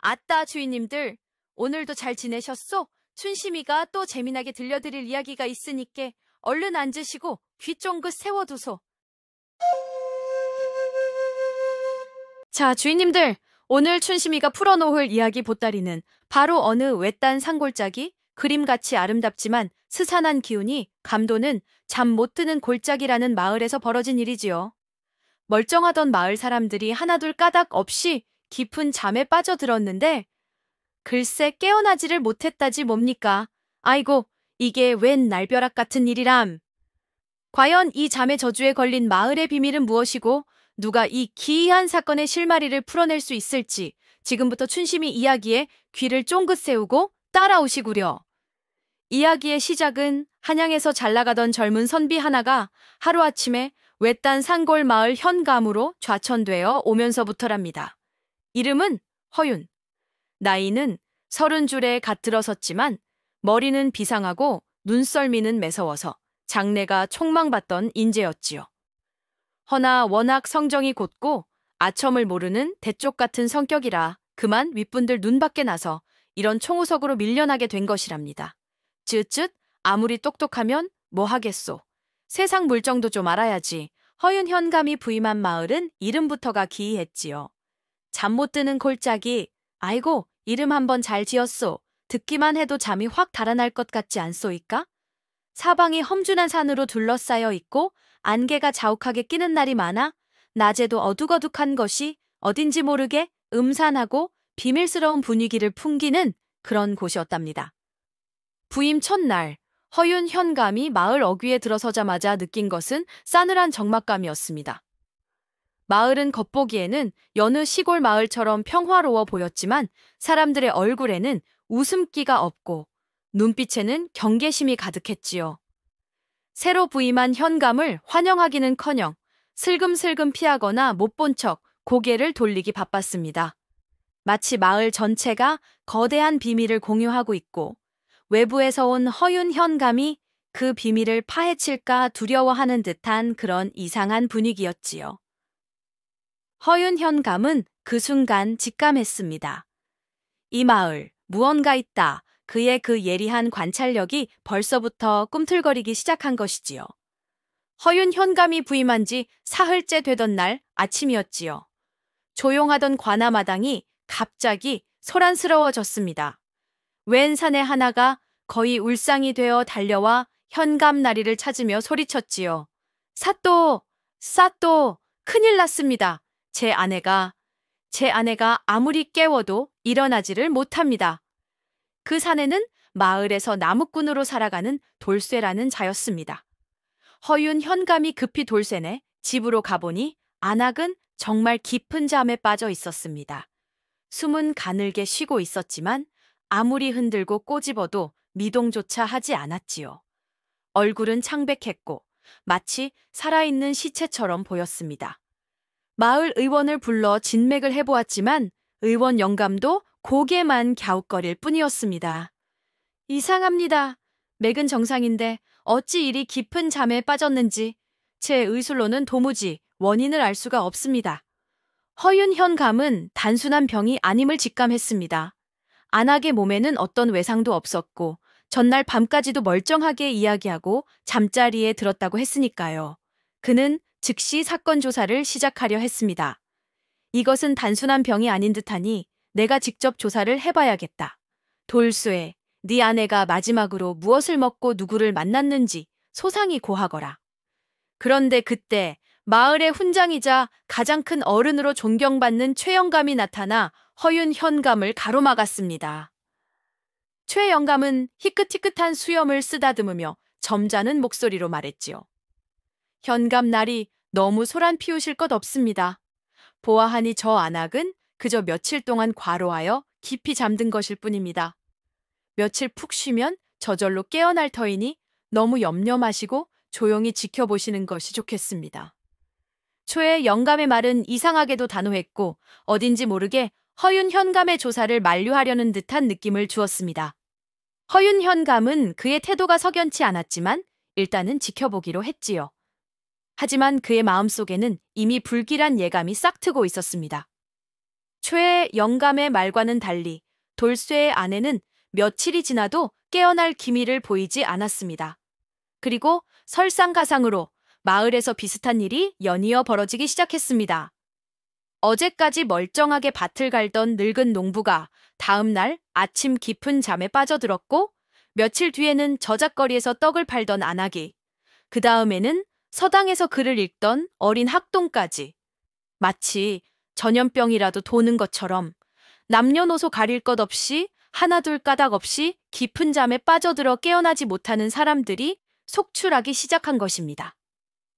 아따 주인님들, 오늘도 잘 지내셨소? 춘심이가 또 재미나게 들려드릴 이야기가 있으니께 얼른 앉으시고 귀 쫑긋 세워두소. 자, 주인님들, 오늘 춘심이가 풀어놓을 이야기 보따리는 바로 어느 외딴 산골짜기, 그림같이 아름답지만 스산한 기운이 감도는 잠 못 드는 골짜기라는 마을에서 벌어진 일이지요. 멀쩡하던 마을 사람들이 하나둘 까닭 없이 깊은 잠에 빠져들었는데 글쎄 깨어나지를 못했다지 뭡니까. 아이고, 이게 웬 날벼락 같은 일이람. 과연 이 잠의 저주에 걸린 마을의 비밀은 무엇이고 누가 이 기이한 사건의 실마리를 풀어낼 수 있을지 지금부터 춘심이 이야기에 귀를 쫑긋 세우고 따라오시구려. 이야기의 시작은 한양에서 잘나가던 젊은 선비 하나가 하루아침에 외딴 산골 마을 현감으로 좌천되어 오면서부터랍니다. 이름은 허윤. 나이는 30줄에 갓 들어섰지만 머리는 비상하고 눈썰미는 매서워서 장래가 촉망받던 인재였지요. 허나 워낙 성정이 곧고 아첨을 모르는 대쪽 같은 성격이라 그만 윗분들 눈밖에 나서 이런 총우석으로 밀려나게 된 것이랍니다. 쯧쯧 아무리 똑똑하면 뭐 하겠소. 세상 물정도 좀 알아야지. 허윤 현감이 부임한 마을은 이름부터가 기이했지요. 잠 못 드는 골짜기. 아이고, 이름 한번 잘 지었소. 듣기만 해도 잠이 확 달아날 것 같지 않소이까? 사방이 험준한 산으로 둘러싸여 있고 안개가 자욱하게 끼는 날이 많아 낮에도 어둑어둑한 것이 어딘지 모르게 음산하고 비밀스러운 분위기를 풍기는 그런 곳이었답니다. 부임 첫날, 허윤 현감이 마을 어귀에 들어서자마자 느낀 것은 싸늘한 적막감이었습니다. 마을은 겉보기에는 여느 시골 마을처럼 평화로워 보였지만 사람들의 얼굴에는 웃음기가 없고 눈빛에는 경계심이 가득했지요. 새로 부임한 현감을 환영하기는커녕 슬금슬금 피하거나 못 본 척 고개를 돌리기 바빴습니다. 마치 마을 전체가 거대한 비밀을 공유하고 있고 외부에서 온 허윤 현감이 그 비밀을 파헤칠까 두려워하는 듯한 그런 이상한 분위기였지요. 허윤 현감은 그 순간 직감했습니다. 이 마을, 무언가 있다. 그의 그 예리한 관찰력이 벌써부터 꿈틀거리기 시작한 것이지요. 허윤 현감이 부임한 지 사흘째 되던 날 아침이었지요. 조용하던 관아마당이 갑자기 소란스러워졌습니다. 웬 사내 하나가 거의 울상이 되어 달려와 현감 나리를 찾으며 소리쳤지요. 사또! 사또! 큰일 났습니다. 제 아내가 아무리 깨워도 일어나지를 못합니다. 그 사내는 마을에서 나무꾼으로 살아가는 돌쇠라는 자였습니다. 허윤 현감이 급히 돌쇠네 집으로 가보니 안악은 정말 깊은 잠에 빠져 있었습니다. 숨은 가늘게 쉬고 있었지만 아무리 흔들고 꼬집어도 미동조차 하지 않았지요. 얼굴은 창백했고 마치 살아있는 시체처럼 보였습니다. 마을 의원을 불러 진맥을 해보았지만 의원 영감도 고개만 갸웃거릴 뿐이었습니다. 이상합니다. 맥은 정상인데 어찌 이리 깊은 잠에 빠졌는지 제 의술로는 도무지 원인을 알 수가 없습니다. 허윤 현감은 단순한 병이 아님을 직감했습니다. 안악의 몸에는 어떤 외상도 없었고 전날 밤까지도 멀쩡하게 이야기하고 잠자리에 들었다고 했으니까요. 그는 즉시 사건 조사를 시작하려 했습니다. 이것은 단순한 병이 아닌 듯하니 내가 직접 조사를 해봐야겠다. 돌쇠, 네 아내가 마지막으로 무엇을 먹고 누구를 만났는지 소상히 고하거라. 그런데 그때 마을의 훈장이자 가장 큰 어른으로 존경받는 최영감이 나타나 허윤 현감을 가로막았습니다. 최영감은 희끗희끗한 수염을 쓰다듬으며 점잖은 목소리로 말했지요. 현감 날이 너무 소란 피우실 것 없습니다. 보아하니 저 안악은 그저 며칠 동안 과로하여 깊이 잠든 것일 뿐입니다. 며칠 푹 쉬면 저절로 깨어날 터이니 너무 염려 마시고 조용히 지켜보시는 것이 좋겠습니다. 초에 영감의 말은 이상하게도 단호했고 어딘지 모르게 허윤 현감의 조사를 만류하려는 듯한 느낌을 주었습니다. 허윤 현감은 그의 태도가 석연치 않았지만 일단은 지켜보기로 했지요. 하지만 그의 마음속에는 이미 불길한 예감이 싹트고 있었습니다. 최 영감의 말과는 달리 돌쇠의 아내는 며칠이 지나도 깨어날 기미를 보이지 않았습니다. 그리고 설상가상으로 마을에서 비슷한 일이 연이어 벌어지기 시작했습니다. 어제까지 멀쩡하게 밭을 갈던 늙은 농부가 다음 날 아침 깊은 잠에 빠져들었고, 며칠 뒤에는 저작거리에서 떡을 팔던 안하기, 그 다음에는 서당에서 글을 읽던 어린 학동까지, 마치 전염병이라도 도는 것처럼 남녀노소 가릴 것 없이 하나둘 까닭 없이 깊은 잠에 빠져들어 깨어나지 못하는 사람들이 속출하기 시작한 것입니다.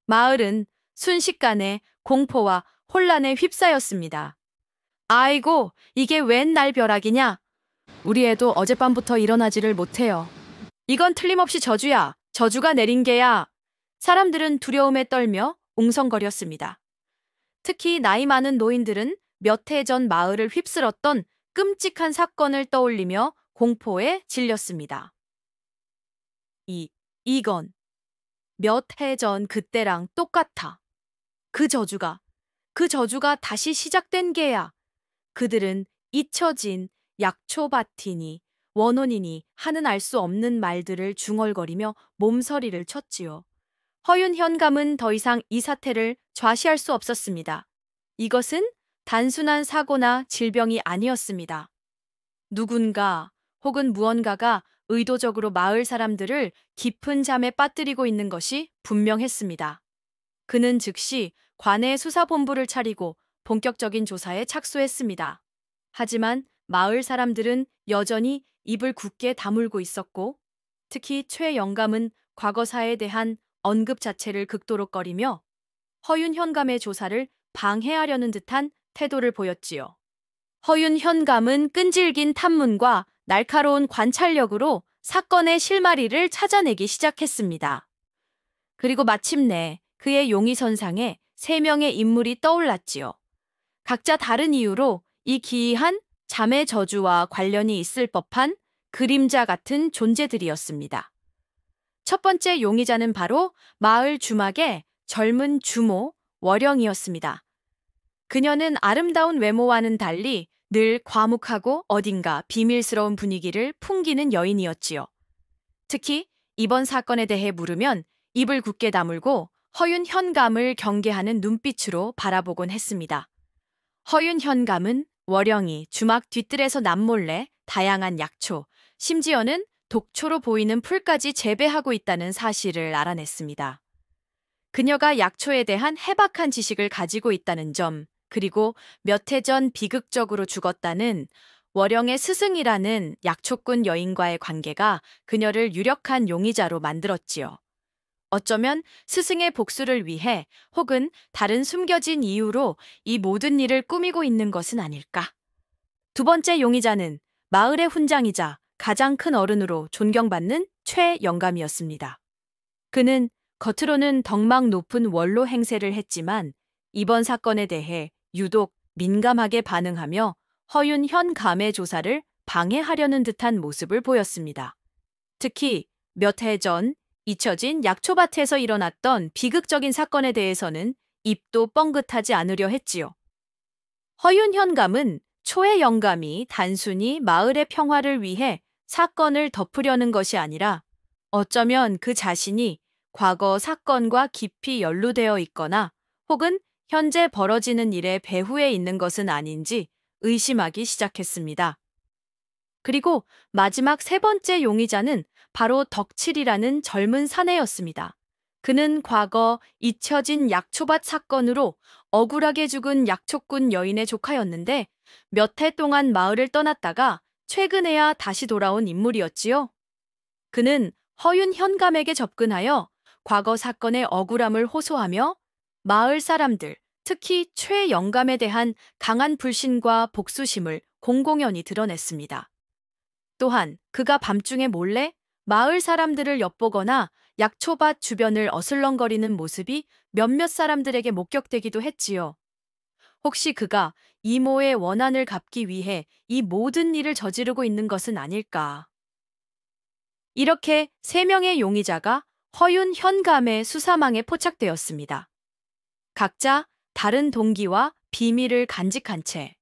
마을은 순식간에 공포와 혼란에 휩싸였습니다. 아이고, 이게 웬 날벼락이냐? 우리 애도 어젯밤부터 일어나지를 못해요. 이건 틀림없이 저주야. 저주가 내린 게야. 사람들은 두려움에 떨며 웅성거렸습니다. 특히 나이 많은 노인들은 몇 해 전 마을을 휩쓸었던 끔찍한 사건을 떠올리며 공포에 질렸습니다. 이건 몇 해 전 그때랑 똑같아. 그 저주가 다시 시작된 게야. 그들은 잊혀진 약초밭이니 원혼이니 하는 알 수 없는 말들을 중얼거리며 몸서리를 쳤지요. 허윤 현감은 더 이상 이 사태를 좌시할 수 없었습니다. 이것은 단순한 사고나 질병이 아니었습니다. 누군가 혹은 무언가가 의도적으로 마을 사람들을 깊은 잠에 빠뜨리고 있는 것이 분명했습니다. 그는 즉시 관내 수사본부를 차리고 본격적인 조사에 착수했습니다. 하지만 마을 사람들은 여전히 입을 굳게 다물고 있었고, 특히 최 영감은 과거사에 대한 언급 자체를 극도로 꺼리며 허윤 현감의 조사를 방해하려는 듯한 태도를 보였지요. 허윤 현감은 끈질긴 탐문과 날카로운 관찰력으로 사건의 실마리를 찾아내기 시작했습니다. 그리고 마침내 그의 용의선상에 3명의 인물이 떠올랐지요. 각자 다른 이유로 이 기이한 잠의 저주와 관련이 있을 법한 그림자 같은 존재들이었습니다. 첫 번째 용의자는 바로 마을 주막의 젊은 주모 월영이었습니다. 그녀는 아름다운 외모와는 달리 늘 과묵하고 어딘가 비밀스러운 분위기를 풍기는 여인이었지요. 특히 이번 사건에 대해 물으면 입을 굳게 다물고 허윤 현감을 경계하는 눈빛으로 바라보곤 했습니다. 허윤 현감은 월영이 주막 뒤뜰에서 남몰래 다양한 약초, 심지어는 독초로 보이는 풀까지 재배하고 있다는 사실을 알아냈습니다. 그녀가 약초에 대한 해박한 지식을 가지고 있다는 점, 그리고 몇 해 전 비극적으로 죽었다는 월영의 스승이라는 약초꾼 여인과의 관계가 그녀를 유력한 용의자로 만들었지요. 어쩌면 스승의 복수를 위해 혹은 다른 숨겨진 이유로 이 모든 일을 꾸미고 있는 것은 아닐까. 두 번째 용의자는 마을의 훈장이자 가장 큰 어른으로 존경받는 최 영감이었습니다. 그는 겉으로는 덕망 높은 원로 행세를 했지만 이번 사건에 대해 유독 민감하게 반응하며 허윤 현감의 조사를 방해하려는 듯한 모습을 보였습니다. 특히 몇 해 전 잊혀진 약초밭에서 일어났던 비극적인 사건에 대해서는 입도 뻥긋하지 않으려 했지요. 허윤 현감은 초의 영감이 단순히 마을의 평화를 위해 사건을 덮으려는 것이 아니라 어쩌면 그 자신이 과거 사건과 깊이 연루되어 있거나 혹은 현재 벌어지는 일의 배후에 있는 것은 아닌지 의심하기 시작했습니다. 그리고 마지막 3번째 용의자는 바로 덕칠이라는 젊은 사내였습니다. 그는 과거 잊혀진 약초밭 사건으로 억울하게 죽은 약초꾼 여인의 조카였는데 몇 해 동안 마을을 떠났다가 최근에야 다시 돌아온 인물이었지요. 그는 허윤 현감에게 접근하여 과거 사건의 억울함을 호소하며 마을 사람들, 특히 최 영감에 대한 강한 불신과 복수심을 공공연히 드러냈습니다. 또한 그가 밤중에 몰래 마을 사람들을 엿보거나 약초밭 주변을 어슬렁거리는 모습이 몇몇 사람들에게 목격되기도 했지요. 혹시 그가 이모의 원한을 갚기 위해 이 모든 일을 저지르고 있는 것은 아닐까. 이렇게 3명의 용의자가 허윤 현감의 수사망에 포착되었습니다. 각자 다른 동기와 비밀을 간직한 채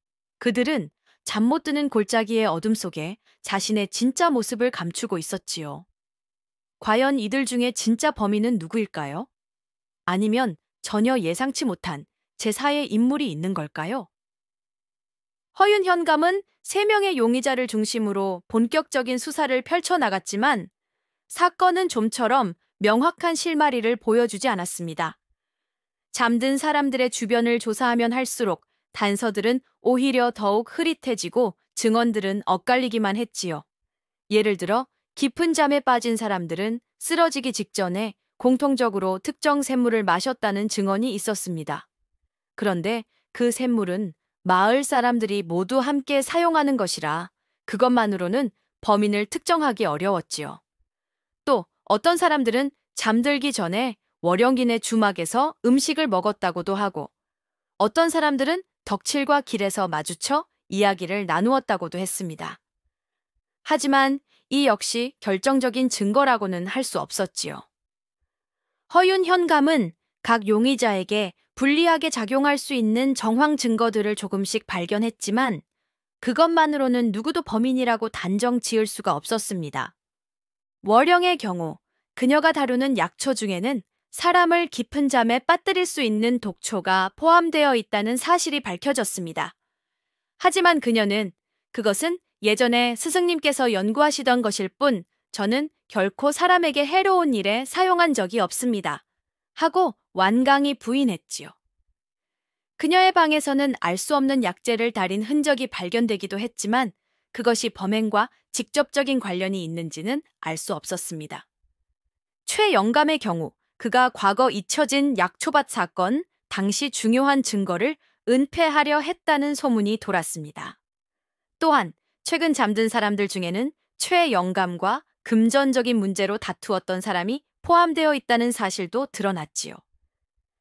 그들은 잠 못 드는 골짜기의 어둠 속에 자신의 진짜 모습을 감추고 있었지요. 과연 이들 중에 진짜 범인은 누구일까요? 아니면 전혀 예상치 못한 제4의 인물이 있는 걸까요? 허윤 현감은 3명의 용의자를 중심으로 본격적인 수사를 펼쳐나갔지만 사건은 좀처럼 명확한 실마리를 보여주지 않았습니다. 잠든 사람들의 주변을 조사하면 할수록 단서들은 오히려 더욱 흐릿해지고 증언들은 엇갈리기만 했지요. 예를 들어 깊은 잠에 빠진 사람들은 쓰러지기 직전에 공통적으로 특정 샘물을 마셨다는 증언이 있었습니다. 그런데 그 샘물은 마을 사람들이 모두 함께 사용하는 것이라 그것만으로는 범인을 특정하기 어려웠지요. 또 어떤 사람들은 잠들기 전에 월영기네 주막에서 음식을 먹었다고도 하고 어떤 사람들은 덕칠과 길에서 마주쳐 이야기를 나누었다고도 했습니다. 하지만 이 역시 결정적인 증거라고는 할 수 없었지요. 허윤 현감은 각 용의자에게 불리하게 작용할 수 있는 정황 증거들을 조금씩 발견했지만 그것만으로는 누구도 범인이라고 단정 지을 수가 없었습니다. 월영의 경우 그녀가 다루는 약초 중에는 사람을 깊은 잠에 빠뜨릴 수 있는 독초가 포함되어 있다는 사실이 밝혀졌습니다. 하지만 그녀는 그것은 예전에 스승님께서 연구하시던 것일 뿐 저는 결코 사람에게 해로운 일에 사용한 적이 없습니다. 하고 완강히 부인했지요. 그녀의 방에서는 알 수 없는 약재를 달인 흔적이 발견되기도 했지만 그것이 범행과 직접적인 관련이 있는지는 알 수 없었습니다. 최영감의 경우 그가 과거 잊혀진 약초밭 사건 당시 중요한 증거를 은폐하려 했다는 소문이 돌았습니다. 또한 최근 잠든 사람들 중에는 최영감과 금전적인 문제로 다투었던 사람이 포함되어 있다는 사실도 드러났지요.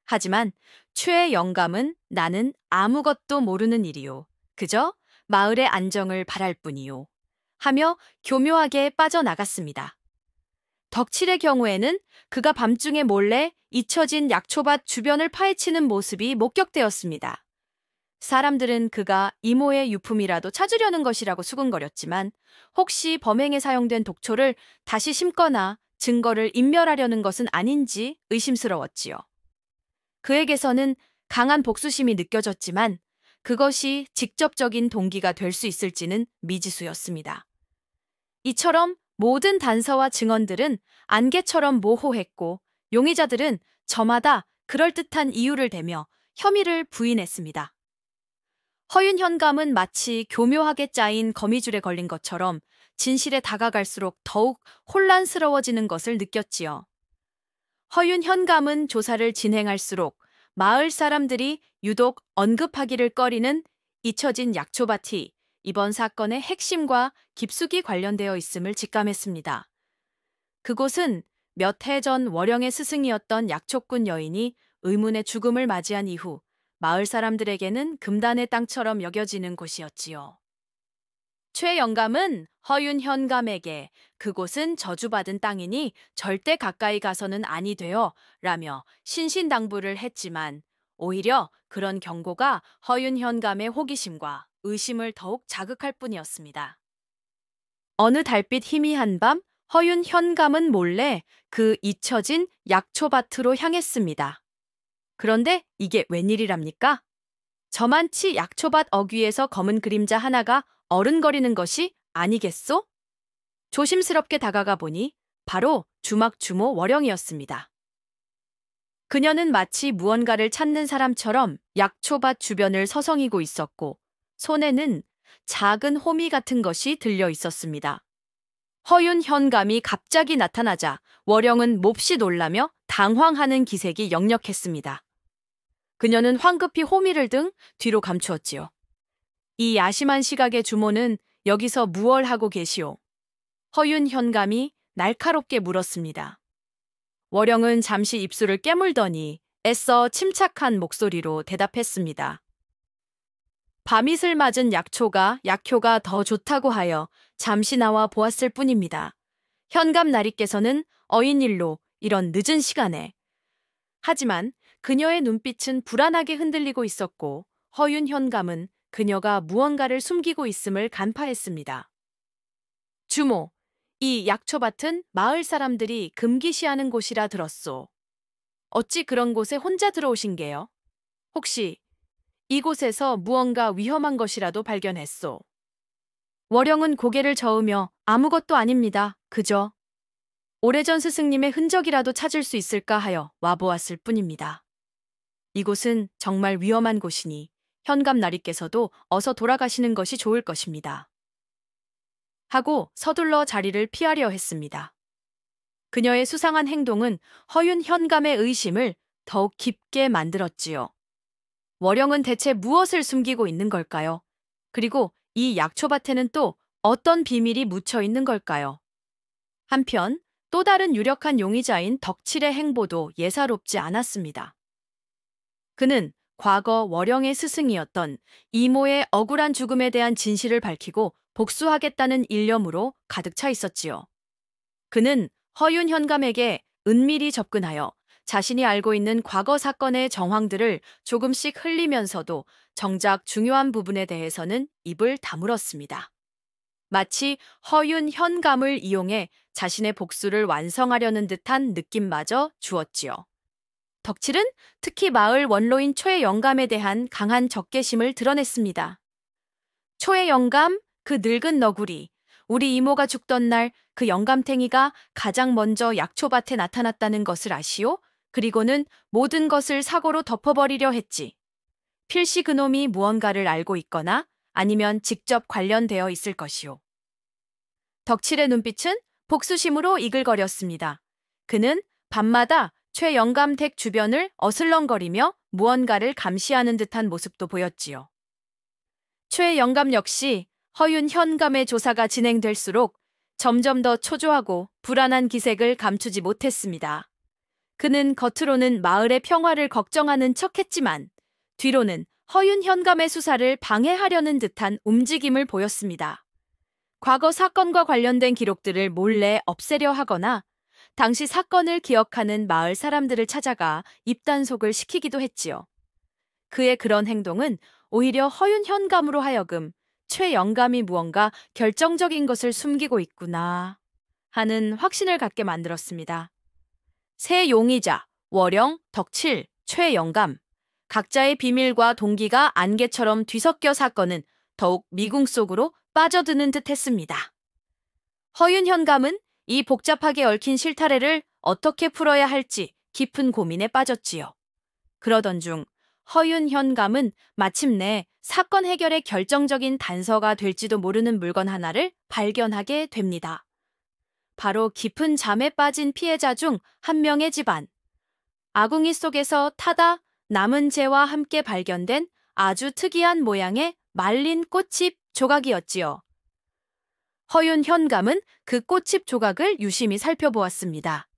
하지만 최영감은 나는 아무것도 모르는 일이요. 그저 마을의 안정을 바랄 뿐이요. 하며 교묘하게 빠져나갔습니다. 덕칠의 경우에는 그가 밤중에 몰래 잊혀진 약초밭 주변을 파헤치는 모습이 목격되었습니다. 사람들은 그가 이모의 유품이라도 찾으려는 것이라고 수군거렸지만 혹시 범행에 사용된 독초를 다시 심거나 증거를 인멸하려는 것은 아닌지 의심스러웠지요. 그에게서는 강한 복수심이 느껴졌지만 그것이 직접적인 동기가 될 수 있을지는 미지수였습니다. 이처럼 모든 단서와 증언들은 안개처럼 모호했고 용의자들은 저마다 그럴듯한 이유를 대며 혐의를 부인했습니다. 허윤 현감은 마치 교묘하게 짜인 거미줄에 걸린 것처럼 진실에 다가갈수록 더욱 혼란스러워지는 것을 느꼈지요. 허윤 현감은 조사를 진행할수록 마을 사람들이 유독 언급하기를 꺼리는 잊혀진 약초밭이 이번 사건의 핵심과 깊숙이 관련되어 있음을 직감했습니다. 그곳은 몇 해 전 월영의 스승이었던 약초꾼 여인이 의문의 죽음을 맞이한 이후 마을 사람들에게는 금단의 땅처럼 여겨지는 곳이었지요. 최영감은 허윤 현감에게 그곳은 저주받은 땅이니 절대 가까이 가서는 아니 되어 라며 신신당부를 했지만 오히려 그런 경고가 허윤 현감의 호기심과 의심을 더욱 자극할 뿐이었습니다. 어느 달빛 희미한 밤 허윤 현감은 몰래 그 잊혀진 약초밭으로 향했습니다. 그런데 이게 웬일이랍니까? 저만치 약초밭 어귀에서 검은 그림자 하나가 어른거리는 것이 아니겠소? 조심스럽게 다가가 보니 바로 주막 주모 월영이었습니다. 그녀는 마치 무언가를 찾는 사람처럼 약초밭 주변을 서성이고 있었고 손에는 작은 호미 같은 것이 들려 있었습니다. 허윤 현감이 갑자기 나타나자 월영은 몹시 놀라며 당황하는 기색이 역력했습니다. 그녀는 황급히 호미를 등 뒤로 감추었지요. 이 야심한 시각의 주모는 여기서 무얼 하고 계시오? 허윤 현감이 날카롭게 물었습니다. 월영은 잠시 입술을 깨물더니 애써 침착한 목소리로 대답했습니다. 밤이슬 맞은 약효가 더 좋다고 하여 잠시 나와 보았을 뿐입니다. 현감 나리께서는 어인일로 이런 늦은 시간에. 하지만 그녀의 눈빛은 불안하게 흔들리고 있었고 허윤 현감은 그녀가 무언가를 숨기고 있음을 간파했습니다. 주모, 이 약초밭은 마을 사람들이 금기시하는 곳이라 들었소. 어찌 그런 곳에 혼자 들어오신 게요? 혹시 이곳에서 무언가 위험한 것이라도 발견했소? 월영은 고개를 저으며 아무것도 아닙니다. 그저 오래전 스승님의 흔적이라도 찾을 수 있을까 하여 와보았을 뿐입니다. 이곳은 정말 위험한 곳이니 현감 나리께서도 어서 돌아가시는 것이 좋을 것입니다. 하고 서둘러 자리를 피하려 했습니다. 그녀의 수상한 행동은 허윤 현감의 의심을 더욱 깊게 만들었지요. 월영은 대체 무엇을 숨기고 있는 걸까요? 그리고 이 약초밭에는 또 어떤 비밀이 묻혀 있는 걸까요? 한편 또 다른 유력한 용의자인 덕칠의 행보도 예사롭지 않았습니다. 그는 과거 월영의 스승이었던 이모의 억울한 죽음에 대한 진실을 밝히고 복수하겠다는 일념으로 가득 차 있었지요. 그는 허윤 현감에게 은밀히 접근하여 자신이 알고 있는 과거 사건의 정황들을 조금씩 흘리면서도 정작 중요한 부분에 대해서는 입을 다물었습니다. 마치 허윤 현감을 이용해 자신의 복수를 완성하려는 듯한 느낌마저 주었지요. 덕칠은 특히 마을 원로인 초의 영감에 대한 강한 적개심을 드러냈습니다. 초의 영감, 그 늙은 너구리, 우리 이모가 죽던 날 그 영감탱이가 가장 먼저 약초밭에 나타났다는 것을 아시오? 그리고는 모든 것을 사고로 덮어버리려 했지. 필시 그놈이 무언가를 알고 있거나 아니면 직접 관련되어 있을 것이오. 덕칠의 눈빛은 복수심으로 이글거렸습니다. 그는 밤마다 최 영감 댁 주변을 어슬렁거리며 무언가를 감시하는 듯한 모습도 보였지요. 최 영감 역시 허윤 현감의 조사가 진행될수록 점점 더 초조하고 불안한 기색을 감추지 못했습니다. 그는 겉으로는 마을의 평화를 걱정하는 척했지만 뒤로는 허윤 현감의 수사를 방해하려는 듯한 움직임을 보였습니다. 과거 사건과 관련된 기록들을 몰래 없애려 하거나 당시 사건을 기억하는 마을 사람들을 찾아가 입단속을 시키기도 했지요. 그의 그런 행동은 오히려 허윤 현감으로 하여금 최 영감이 무언가 결정적인 것을 숨기고 있구나 하는 확신을 갖게 만들었습니다. 세 용의자, 월영, 덕칠, 최 영감, 각자의 비밀과 동기가 안개처럼 뒤섞여 사건은 더욱 미궁 속으로 빠져드는 듯 했습니다. 허윤 현감은 이 복잡하게 얽힌 실타래를 어떻게 풀어야 할지 깊은 고민에 빠졌지요. 그러던 중 허윤 현감은 마침내 사건 해결의 결정적인 단서가 될지도 모르는 물건 하나를 발견하게 됩니다. 바로 깊은 잠에 빠진 피해자 중 한 명의 집안. 아궁이 속에서 타다 남은 재와 함께 발견된 아주 특이한 모양의 말린 꽃잎 조각이었지요. 허윤 현감은 그 꽃잎 조각을 유심히 살펴보았습니다.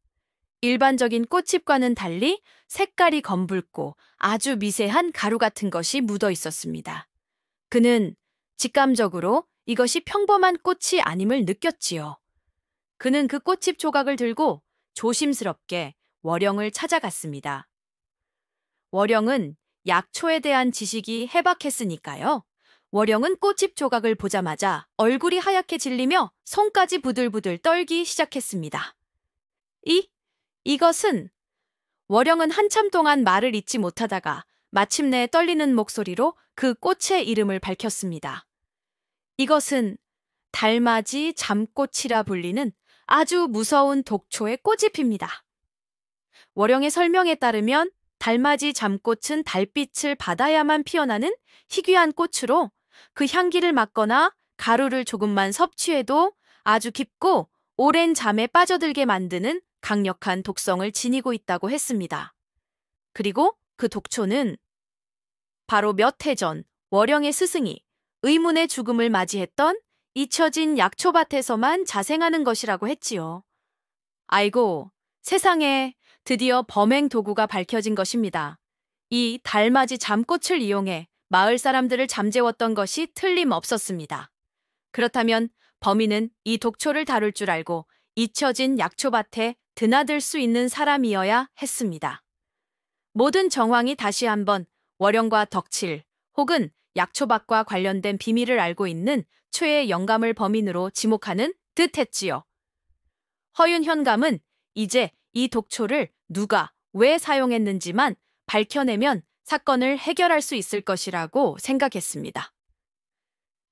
일반적인 꽃잎과는 달리 색깔이 검붉고 아주 미세한 가루 같은 것이 묻어 있었습니다. 그는 직감적으로 이것이 평범한 꽃이 아님을 느꼈지요. 그는 그 꽃잎 조각을 들고 조심스럽게 월영을 찾아갔습니다. 월영은 약초에 대한 지식이 해박했으니까요. 월영은 꽃잎 조각을 보자마자 얼굴이 하얗게 질리며 손까지 부들부들 떨기 시작했습니다. 이것은 월영은 한참 동안 말을 잇지 못하다가 마침내 떨리는 목소리로 그 꽃의 이름을 밝혔습니다. 이것은 달맞이 잠꽃이라 불리는 아주 무서운 독초의 꽃잎입니다. 월영의 설명에 따르면 달맞이 잠꽃은 달빛을 받아야만 피어나는 희귀한 꽃으로 그 향기를 맡거나 가루를 조금만 섭취해도 아주 깊고 오랜 잠에 빠져들게 만드는 강력한 독성을 지니고 있다고 했습니다. 그리고 그 독초는 바로 몇 해 전 월영의 스승이 의문의 죽음을 맞이했던 잊혀진 약초밭에서만 자생하는 것이라고 했지요. 아이고, 세상에 드디어 범행 도구가 밝혀진 것입니다. 이 달맞이 잠꽃을 이용해 마을 사람들을 잠재웠던 것이 틀림없었습니다. 그렇다면 범인은 이 독초를 다룰 줄 알고 잊혀진 약초밭에 드나들 수 있는 사람이어야 했습니다. 모든 정황이 다시 한번 월영과 덕칠 혹은 약초밭과 관련된 비밀을 알고 있는 최의 영감을 범인으로 지목하는 듯했지요. 허윤현감은 이제 이 독초를 누가 왜 사용했는지만 밝혀내면 사건을 해결할 수 있을 것이라고 생각했습니다.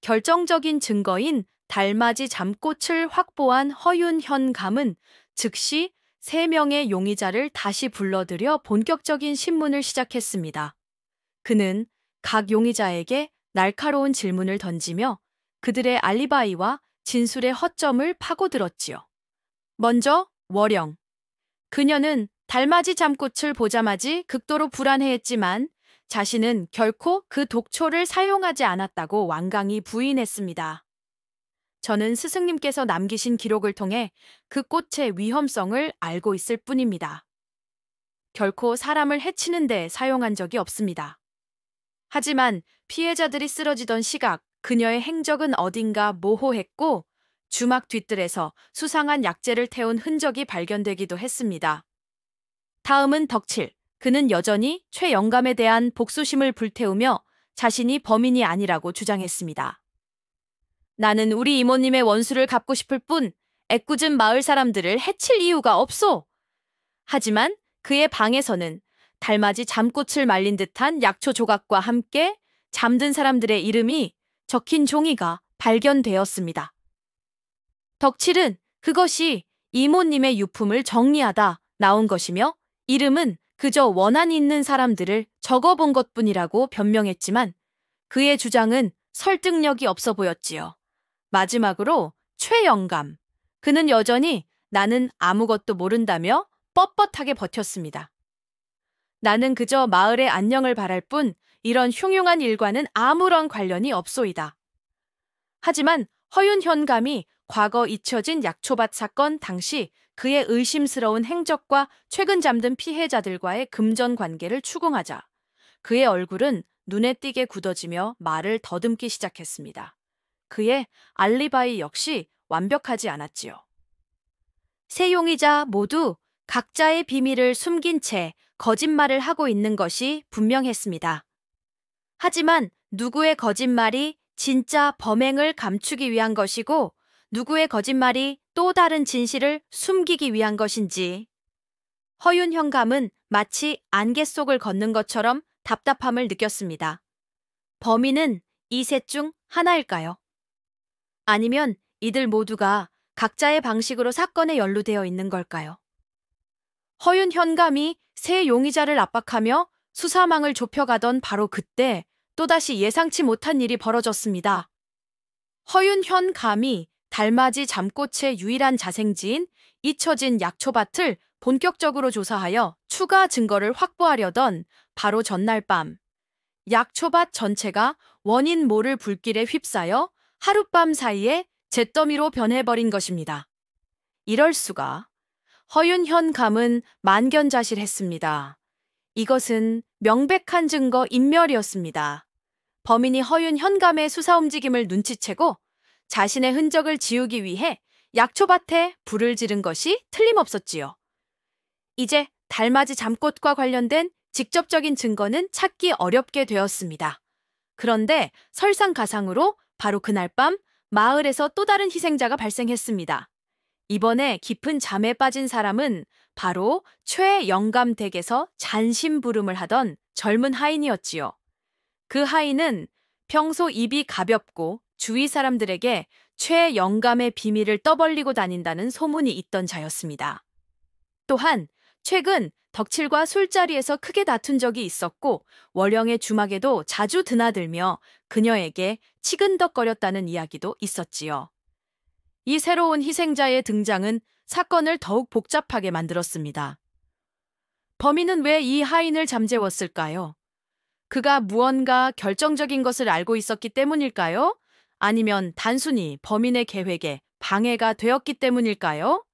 결정적인 증거인 달맞이 잠꽃을 확보한 허윤현감은 즉시 3명의 용의자를 다시 불러들여 본격적인 신문을 시작했습니다. 그는 각 용의자에게 날카로운 질문을 던지며 그들의 알리바이와 진술의 허점을 파고들었지요. 먼저 월영. 그녀는 달맞이 잠꽃을 보자마자 극도로 불안해했지만 자신은 결코 그 독초를 사용하지 않았다고 완강히 부인했습니다. 저는 스승님께서 남기신 기록을 통해 그 꽃의 위험성을 알고 있을 뿐입니다. 결코 사람을 해치는 데 사용한 적이 없습니다. 하지만 피해자들이 쓰러지던 시각, 그녀의 행적은 어딘가 모호했고 주막 뒤뜰에서 수상한 약재를 태운 흔적이 발견되기도 했습니다. 다음은 덕칠. 그는 여전히 최 영감에 대한 복수심을 불태우며 자신이 범인이 아니라고 주장했습니다. 나는 우리 이모님의 원수를 갚고 싶을 뿐 애꿎은 마을 사람들을 해칠 이유가 없소. 하지만 그의 방에서는 달맞이 잠꽃을 말린 듯한 약초 조각과 함께 잠든 사람들의 이름이 적힌 종이가 발견되었습니다. 덕칠은 그것이 이모님의 유품을 정리하다 나온 것이며 이름은 그저 원한이 있는 사람들을 적어본 것뿐이라고 변명했지만 그의 주장은 설득력이 없어 보였지요. 마지막으로 최영감. 그는 여전히 나는 아무것도 모른다며 뻣뻣하게 버텼습니다. 나는 그저 마을의 안녕을 바랄 뿐 이런 흉흉한 일과는 아무런 관련이 없소이다. 하지만 허윤현감이 과거 잊혀진 약초밭 사건 당시 그의 의심스러운 행적과 최근 잠든 피해자들과의 금전 관계를 추궁하자 그의 얼굴은 눈에 띄게 굳어지며 말을 더듬기 시작했습니다. 그의 알리바이 역시 완벽하지 않았지요. 세 용의자 모두 각자의 비밀을 숨긴 채 거짓말을 하고 있는 것이 분명했습니다. 하지만 누구의 거짓말이 진짜 범행을 감추기 위한 것이고 누구의 거짓말이 또 다른 진실을 숨기기 위한 것인지 허윤현감은 마치 안개 속을 걷는 것처럼 답답함을 느꼈습니다. 범인은 이 셋 중 하나일까요? 아니면 이들 모두가 각자의 방식으로 사건에 연루되어 있는 걸까요? 허윤현감이 세 용의자를 압박하며 수사망을 좁혀가던 바로 그때 또다시 예상치 못한 일이 벌어졌습니다. 허윤현감이 달맞이 잠꽃의 유일한 자생지인 잊혀진 약초밭을 본격적으로 조사하여 추가 증거를 확보하려던 바로 전날 밤, 약초밭 전체가 원인 모를 불길에 휩싸여 하룻밤 사이에 잿더미로 변해버린 것입니다. 이럴 수가. 허윤현감은 만견자실했습니다. 이것은 명백한 증거 인멸이었습니다. 범인이 허윤현감의 수사 움직임을 눈치채고 자신의 흔적을 지우기 위해 약초밭에 불을 지른 것이 틀림없었지요. 이제 달맞이 잠꽃과 관련된 직접적인 증거는 찾기 어렵게 되었습니다. 그런데 설상가상으로 바로 그날 밤 마을에서 또 다른 희생자가 발생했습니다. 이번에 깊은 잠에 빠진 사람은 바로 최영감 댁에서 잔심부름을 하던 젊은 하인이었지요. 그 하인은 평소 입이 가볍고 주위 사람들에게 최영감의 비밀을 떠벌리고 다닌다는 소문이 있던 자였습니다. 또한 최근 덕칠과 술자리에서 크게 다툰 적이 있었고 월영의 주막에도 자주 드나들며 그녀에게 치근덕거렸다는 이야기도 있었지요. 이 새로운 희생자의 등장은 사건을 더욱 복잡하게 만들었습니다. 범인은 왜 이 하인을 잠재웠을까요? 그가 무언가 결정적인 것을 알고 있었기 때문일까요? 아니면 단순히 범인의 계획에 방해가 되었기 때문일까요?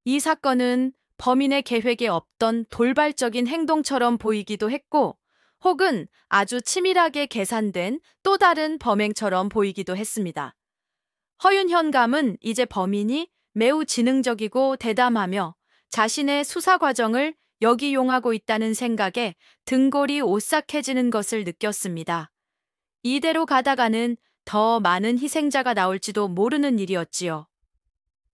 이 사건은 범인의 계획에 없던 돌발적인 행동처럼 보이기도 했고 혹은 아주 치밀하게 계산된 또 다른 범행처럼 보이기도 했습니다. 허윤현감은 이제 범인이 매우 지능적이고 대담하며 자신의 수사 과정을 역이용하고 있다는 생각에 등골이 오싹해지는 것을 느꼈습니다. 이대로 가다가는 더 많은 희생자가 나올지도 모르는 일이었지요.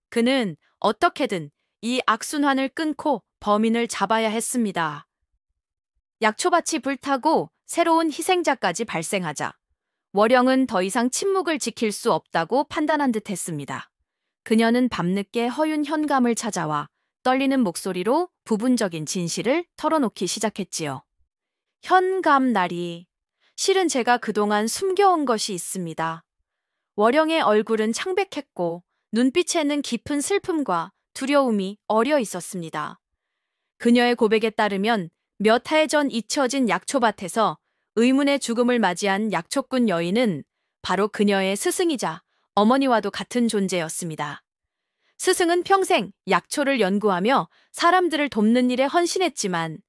그는 어떻게든 이 악순환을 끊고 범인을 잡아야 했습니다. 약초밭이 불타고 새로운 희생자까지 발생하자 월영은 더 이상 침묵을 지킬 수 없다고 판단한 듯 했습니다. 그녀는 밤늦게 허윤 현감을 찾아와 떨리는 목소리로 부분적인 진실을 털어놓기 시작했지요. 현감 나리, 실은 제가 그동안 숨겨온 것이 있습니다. 월영의 얼굴은 창백했고 눈빛에는 깊은 슬픔과 두려움이 어려 있었습니다. 그녀의 고백에 따르면 몇 해 전 잊혀진 약초밭에서 의문의 죽음을 맞이한 약초꾼 여인은 바로 그녀의 스승이자 어머니와도 같은 존재였습니다. 스승은 평생 약초를 연구하며 사람들을 돕는 일에 헌신했지만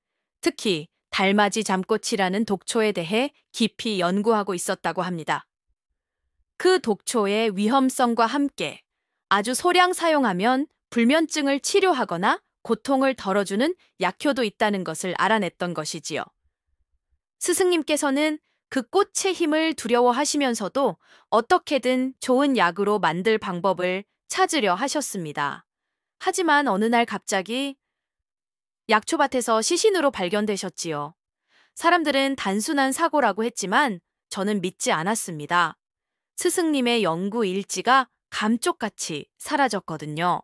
특히 달맞이 잠꽃이라는 독초에 대해 깊이 연구하고 있었다고 합니다. 그 독초의 위험성과 함께 아주 소량 사용하면 불면증을 치료하거나 고통을 덜어주는 약효도 있다는 것을 알아냈던 것이지요. 스승님께서는 그 꽃의 힘을 두려워하시면서도 어떻게든 좋은 약으로 만들 방법을 찾으려 하셨습니다. 하지만 어느 날 갑자기 약초밭에서 시신으로 발견되셨지요. 사람들은 단순한 사고라고 했지만 저는 믿지 않았습니다. 스승님의 연구 일지가 감쪽같이 사라졌거든요.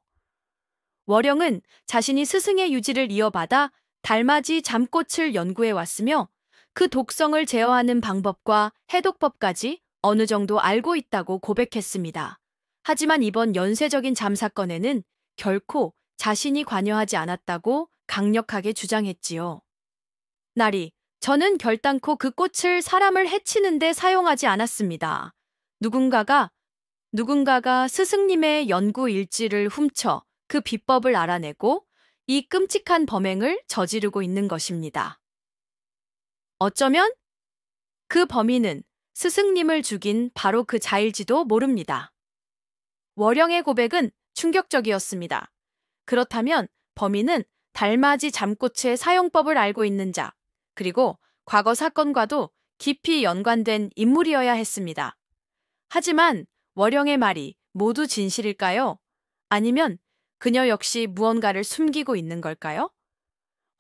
월영은 자신이 스승의 유지를 이어받아 달맞이 잠꽃을 연구해 왔으며 그 독성을 제어하는 방법과 해독법까지 어느 정도 알고 있다고 고백했습니다. 하지만 이번 연쇄적인 잠 사건에는 결코 자신이 관여하지 않았다고 강력하게 주장했지요. 나리, 저는 결단코 그 꽃을 사람을 해치는 데 사용하지 않았습니다. 누군가가 스승님의 연구 일지를 훔쳐 그 비법을 알아내고 이 끔찍한 범행을 저지르고 있는 것입니다. 어쩌면 그 범인은 스승님을 죽인 바로 그 자일지도 모릅니다. 월영의 고백은 충격적이었습니다. 그렇다면 범인은 달맞이 잠꽃의 사용법을 알고 있는 자, 그리고 과거 사건과도 깊이 연관된 인물이어야 했습니다. 하지만 월영의 말이 모두 진실일까요? 아니면 그녀 역시 무언가를 숨기고 있는 걸까요?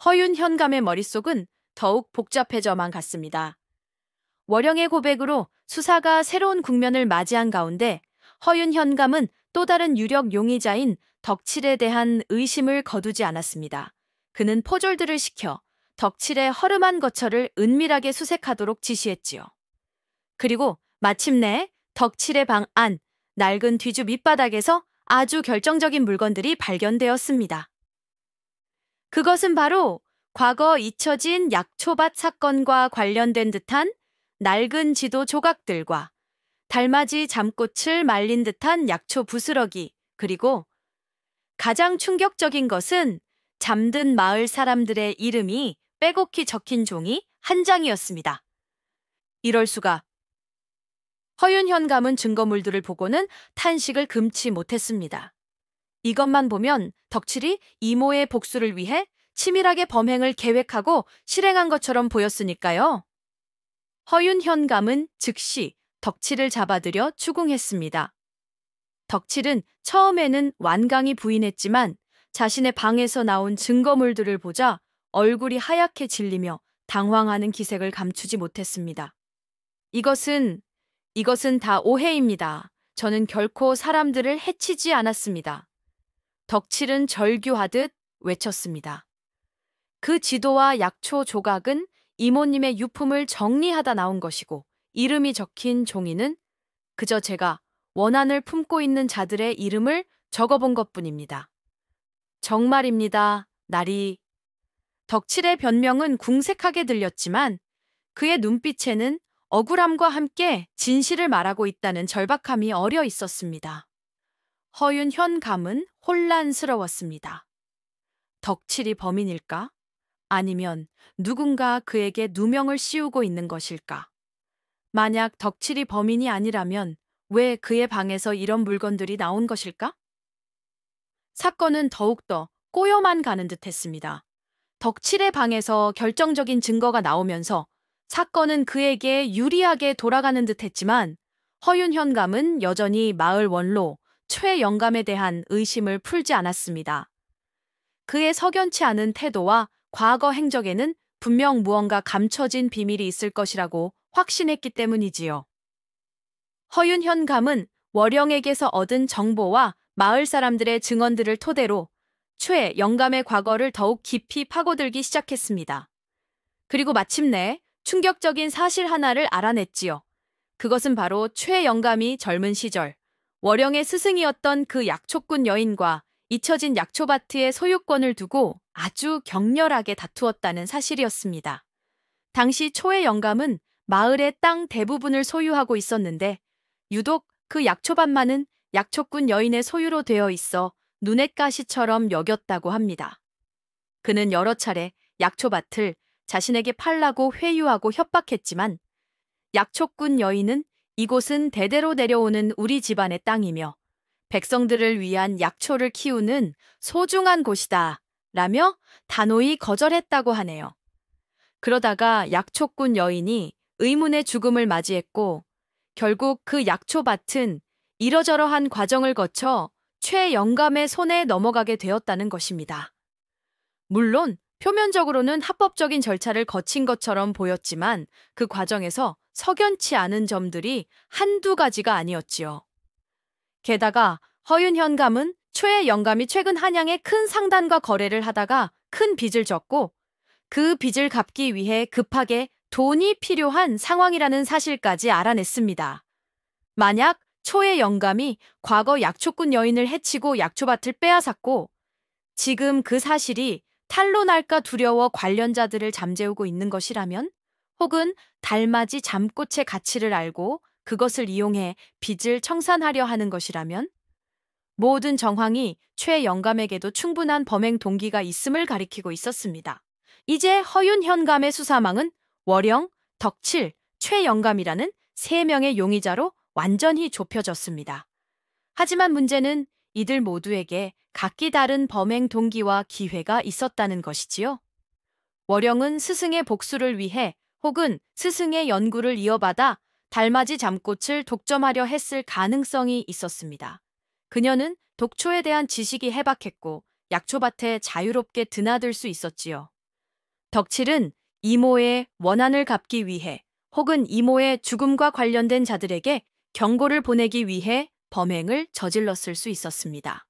허윤 현감의 머릿속은 더욱 복잡해져만 갔습니다. 월영의 고백으로 수사가 새로운 국면을 맞이한 가운데 허윤 현감은 또 다른 유력 용의자인 덕칠에 대한 의심을 거두지 않았습니다. 그는 포졸들을 시켜 덕칠의 허름한 거처를 은밀하게 수색하도록 지시했지요. 그리고 마침내 덕칠의 방 안, 낡은 뒤주 밑바닥에서 아주 결정적인 물건들이 발견되었습니다. 그것은 바로 과거 잊혀진 약초밭 사건과 관련된 듯한 낡은 지도 조각들과 달맞이 잠꽃을 말린 듯한 약초 부스러기, 그리고 가장 충격적인 것은 잠든 마을 사람들의 이름이 빼곡히 적힌 종이 한 장이었습니다. 이럴 수가. 허윤 현감은 증거물들을 보고는 탄식을 금치 못했습니다. 이것만 보면 덕칠이 이모의 복수를 위해 치밀하게 범행을 계획하고 실행한 것처럼 보였으니까요. 허윤 현감은 즉시 덕칠을 잡아들여 추궁했습니다. 덕칠은 처음에는 완강히 부인했지만 자신의 방에서 나온 증거물들을 보자 얼굴이 하얗게 질리며 당황하는 기색을 감추지 못했습니다. 이것은 다 오해입니다. 저는 결코 사람들을 해치지 않았습니다. 덕칠은 절규하듯 외쳤습니다. 그 지도와 약초 조각은 이모님의 유품을 정리하다 나온 것이고 이름이 적힌 종이는 그저 제가 원한을 품고 있는 자들의 이름을 적어본 것뿐입니다. 정말입니다, 나리. 덕칠의 변명은 궁색하게 들렸지만 그의 눈빛에는 억울함과 함께 진실을 말하고 있다는 절박함이 어려 있었습니다. 허윤 현감은 혼란스러웠습니다. 덕칠이 범인일까? 아니면 누군가 그에게 누명을 씌우고 있는 것일까? 만약 덕칠이 범인이 아니라면 왜 그의 방에서 이런 물건들이 나온 것일까? 사건은 더욱더 꼬여만 가는 듯 했습니다. 덕칠의 방에서 결정적인 증거가 나오면서 사건은 그에게 유리하게 돌아가는 듯했지만 허윤 현감은 여전히 마을 원로 최 영감에 대한 의심을 풀지 않았습니다. 그의 석연치 않은 태도와 과거 행적에는 분명 무언가 감춰진 비밀이 있을 것이라고 확신했기 때문이지요. 허윤 현감은 월영에게서 얻은 정보와 마을 사람들의 증언들을 토대로 최 영감의 과거를 더욱 깊이 파고들기 시작했습니다. 그리고 마침내 충격적인 사실 하나를 알아냈지요. 그것은 바로 최 영감이 젊은 시절 월영의 스승이었던 그 약초꾼 여인과 잊혀진 약초밭의 소유권을 두고 아주 격렬하게 다투었다는 사실이었습니다. 당시 초의 영감은 마을의 땅 대부분을 소유하고 있었는데 유독 그 약초밭만은 약초꾼 여인의 소유로 되어 있어 눈엣가시처럼 여겼다고 합니다. 그는 여러 차례 약초밭을 자신에게 팔라고 회유하고 협박했지만 약초꾼 여인은 이곳은 대대로 내려오는 우리 집안의 땅이며 백성들을 위한 약초를 키우는 소중한 곳이다 라며 단호히 거절했다고 하네요. 그러다가 약초꾼 여인이 의문의 죽음을 맞이했고 결국 그 약초밭은 이러저러한 과정을 거쳐 최 영감의 손에 넘어가게 되었다는 것입니다. 물론 표면적으로는 합법적인 절차를 거친 것처럼 보였지만 그 과정에서 석연치 않은 점들이 한두 가지가 아니었지요. 게다가 허윤 현감은 최 영감이 최근 한양의 큰 상단과 거래를 하다가 큰 빚을 졌고 그 빚을 갚기 위해 급하게 돈이 필요한 상황이라는 사실까지 알아냈습니다. 만약 초의 영감이 과거 약초꾼 여인을 해치고 약초밭을 빼앗았고 지금 그 사실이 탄로 날까 두려워 관련자들을 잠재우고 있는 것이라면 혹은 달맞이 잠꽃의 가치를 알고 그것을 이용해 빚을 청산하려 하는 것이라면 모든 정황이 최 영감에게도 충분한 범행 동기가 있음을 가리키고 있었습니다. 이제 허윤 현감의 수사망은 월영, 덕칠, 최 영감이라는 3명의 용의자로 완전히 좁혀졌습니다. 하지만 문제는 이들 모두에게 각기 다른 범행 동기와 기회가 있었다는 것이지요. 월영은 스승의 복수를 위해 혹은 스승의 연구를 이어받아 달맞이 잠꽃을 독점하려 했을 가능성이 있었습니다. 그녀는 독초에 대한 지식이 해박했고 약초밭에 자유롭게 드나들 수 있었지요. 덕칠은 이모의 원한을 갚기 위해 혹은 이모의 죽음과 관련된 자들에게 경고를 보내기 위해 범행을 저질렀을 수 있었습니다.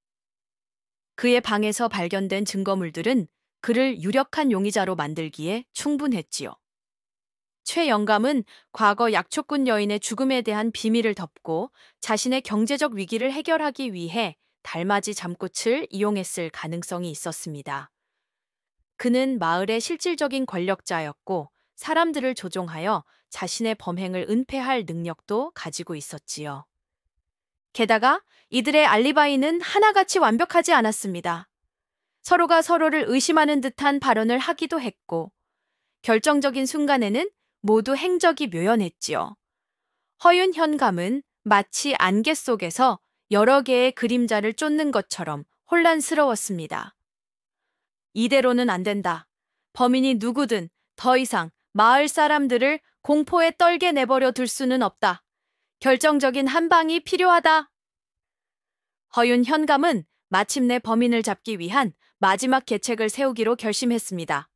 그의 방에서 발견된 증거물들은 그를 유력한 용의자로 만들기에 충분했지요. 최 영감은 과거 약초꾼 여인의 죽음에 대한 비밀을 덮고 자신의 경제적 위기를 해결하기 위해 달맞이 잠꽃을 이용했을 가능성이 있었습니다. 그는 마을의 실질적인 권력자였고 사람들을 조종하여 자신의 범행을 은폐할 능력도 가지고 있었지요. 게다가 이들의 알리바이는 하나같이 완벽하지 않았습니다. 서로가 서로를 의심하는 듯한 발언을 하기도 했고 결정적인 순간에는 모두 행적이 묘연했지요. 허윤 현감은 마치 안개 속에서 여러 개의 그림자를 쫓는 것처럼 혼란스러웠습니다. 이대로는 안 된다. 범인이 누구든 더 이상 마을 사람들을 공포에 떨게 내버려 둘 수는 없다. 결정적인 한 방이 필요하다. 허윤 현감은 마침내 범인을 잡기 위한 마지막 계책을 세우기로 결심했습니다.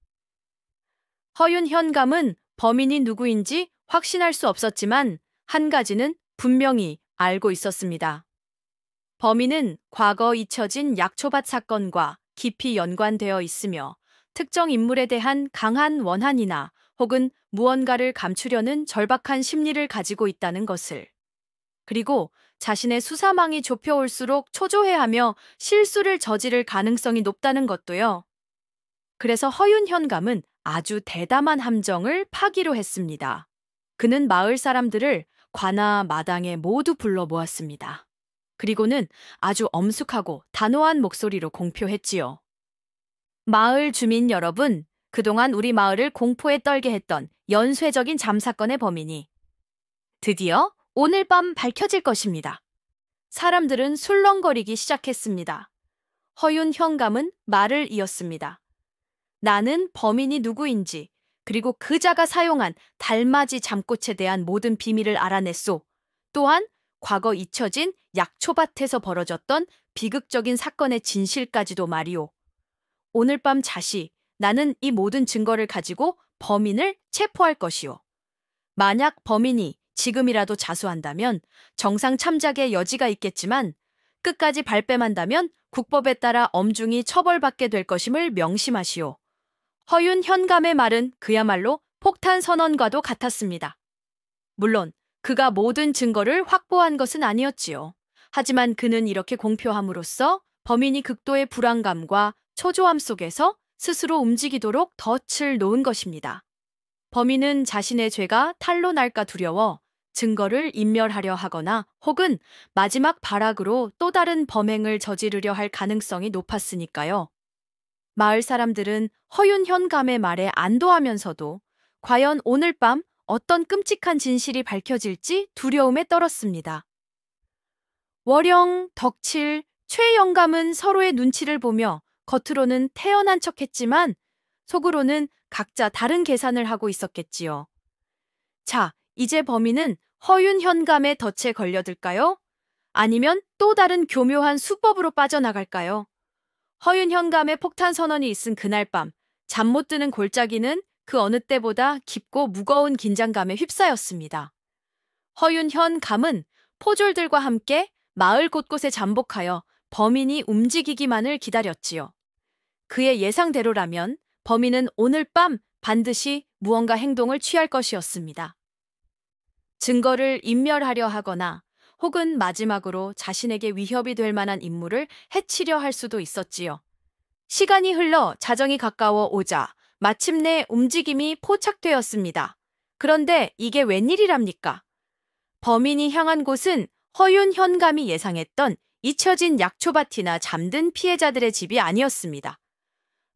허윤 현감은 범인이 누구인지 확신할 수 없었지만 한 가지는 분명히 알고 있었습니다. 범인은 과거 잊혀진 약초밭 사건과 깊이 연관되어 있으며 특정 인물에 대한 강한 원한이나 혹은 무언가를 감추려는 절박한 심리를 가지고 있다는 것을, 그리고 자신의 수사망이 좁혀올수록 초조해하며 실수를 저지를 가능성이 높다는 것도요. 그래서 허윤 현감은 아주 대담한 함정을 파기로 했습니다. 그는 마을 사람들을 관아 마당에 모두 불러 모았습니다. 그리고는 아주 엄숙하고 단호한 목소리로 공표했지요. 마을 주민 여러분, 그동안 우리 마을을 공포에 떨게 했던 연쇄적인 잠사건의 범인이 드디어 오늘 밤 밝혀질 것입니다. 사람들은 술렁거리기 시작했습니다. 허윤 현감은 말을 이었습니다. 나는 범인이 누구인지, 그리고 그자가 사용한 달맞이 잠꽃에 대한 모든 비밀을 알아냈소. 또한 과거 잊혀진 약초밭에서 벌어졌던 비극적인 사건의 진실까지도 말이오. 오늘 밤 자시 나는 이 모든 증거를 가지고 범인을 체포할 것이오. 만약 범인이 지금이라도 자수한다면 정상 참작의 여지가 있겠지만 끝까지 발뺌한다면 국법에 따라 엄중히 처벌받게 될 것임을 명심하시오. 허윤 현감의 말은 그야말로 폭탄 선언과도 같았습니다. 물론 그가 모든 증거를 확보한 것은 아니었지요. 하지만 그는 이렇게 공표함으로써 범인이 극도의 불안감과 초조함 속에서 스스로 움직이도록 덫을 놓은 것입니다. 범인은 자신의 죄가 탄로 날까 두려워 증거를 인멸하려 하거나 혹은 마지막 발악으로 또 다른 범행을 저지르려 할 가능성이 높았으니까요. 마을 사람들은 허윤 현감의 말에 안도하면서도 과연 오늘 밤 어떤 끔찍한 진실이 밝혀질지 두려움에 떨었습니다. 월영, 덕칠, 최영감은 서로의 눈치를 보며 겉으로는 태연한 척했지만 속으로는 각자 다른 계산을 하고 있었겠지요. 자, 이제 범인은 허윤 현감의 덫에 걸려들까요? 아니면 또 다른 교묘한 수법으로 빠져나갈까요? 허윤 현감의 폭탄 선언이 있은 그날 밤, 잠 못 드는 골짜기는 그 어느 때보다 깊고 무거운 긴장감에 휩싸였습니다. 허윤 현감은 포졸들과 함께 마을 곳곳에 잠복하여 범인이 움직이기만을 기다렸지요. 그의 예상대로라면 범인은 오늘 밤 반드시 무언가 행동을 취할 것이었습니다. 증거를 인멸하려 하거나 혹은 마지막으로 자신에게 위협이 될 만한 인물을 해치려 할 수도 있었지요. 시간이 흘러 자정이 가까워 오자 마침내 움직임이 포착되었습니다. 그런데 이게 웬일이랍니까? 범인이 향한 곳은 허윤 현감이 예상했던 잊혀진 약초밭이나 잠든 피해자들의 집이 아니었습니다.